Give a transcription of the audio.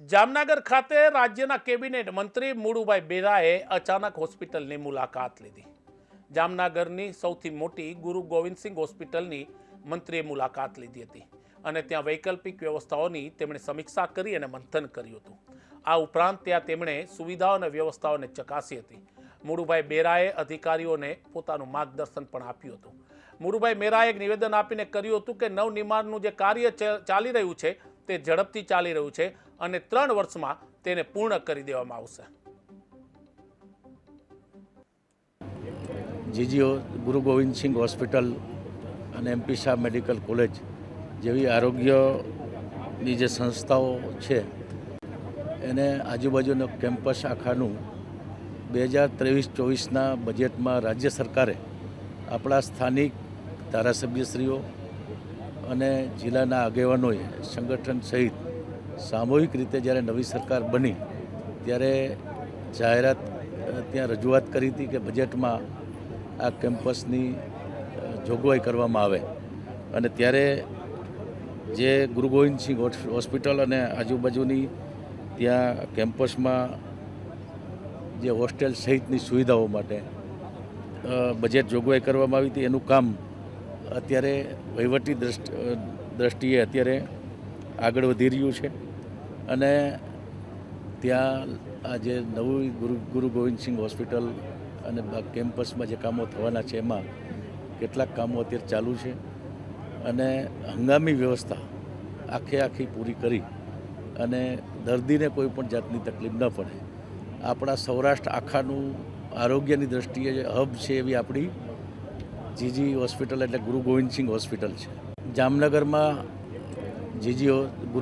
જામનગર ખાતે રાજ્યના કેબિનેટ મંત્રી મુળુભાઈ બેરાએ અચાનક હોસ્પિટલની મુલાકાત લીધી। જામનગરની સૌથી મોટી ગુરુ ગોવિંદસિંઘ હોસ્પિટલની મંત્રીએ મુલાકાત લીધી હતી અને ત્યાં વૈકલ્પિક વ્યવસ્થાઓની તેમણે સમીક્ષા કરી અને મંથન કર્યું હતું। આ ઉપરાંત ત્યાં તેમણે સુવિધાઓ અને વ્યવસ્થાઓને ચકાસી હતી। મુળુભાઈ બેરાએ અધિકારીઓને પોતાનું માર્ગદર્શન પણ આપ્યું હતું। મુળુભાઈ બેરાએ એક નિવેદન આપીને કર્યું હતું કે નવનિર્માણનું જે કાર્ય ચાલી રહ્યું છે તે ઝડપથી ચાલી રહ્યું છે અને 3 વર્ષમાં તેને પૂર્ણ કરી દેવામાં આવશે। જીજીઓ ગુરુ ગોવિંદસિંઘ હોસ્પિટલ અને એમપી શાહ મેડિકલ કોલેજ જેવી આરોગ્યની જે સંસ્થાઓ છે એને આજુબાજુનો કેમ્પસ આખાનું 2023-24ના બજેટમાં રાજ્ય સરકારે આપણા સ્થાનિક ધારાસભ્યશ્રીઓ અને જિલ્લાના આગેવાનોએ સંગઠન સહિત સામૂહિક રીતે જ્યારે નવી સરકાર બની ત્યારે જાહેરાત ત્યાં રજૂઆત કરી હતી કે બજેટમાં આ કેમ્પસની જોગવાઈ કરવામાં આવે અને ત્યારે જે ગુરુ ગોવિંદસિંઘ હોસ્પિટલ અને આજુબાજુની ત્યાં કેમ્પસમાં જે હોસ્ટેલ સહિતની સુવિધાઓ માટે બજેટ જોગવાઈ કરવામાં આવી હતી। એનું કામ અત્યારે વહીવટી દ્રષ્ટિએ અત્યારે આગળ વધી રહ્યું છે અને ત્યાં આ જે નવી ગુરુ ગોવિંદસિંઘ હોસ્પિટલ અને કેમ્પસમાં જે કામો થવાના છે એમાં કેટલાક કામો અત્યારે ચાલુ છે અને હંગામી વ્યવસ્થા આખી પૂરી કરી અને દર્દીને કોઈ પણ જાતની તકલીફ ન પડે આપણા સૌરાષ્ટ્ર આખાનું આરોગ્યની દ્રષ્ટિએ હબ છે એવી આપણી જીજી હોસ્પિટલ એટલે ગુરુ ગોવિંદસિંઘ હોસ્પિટલ છે। જામનગરમાં જીજી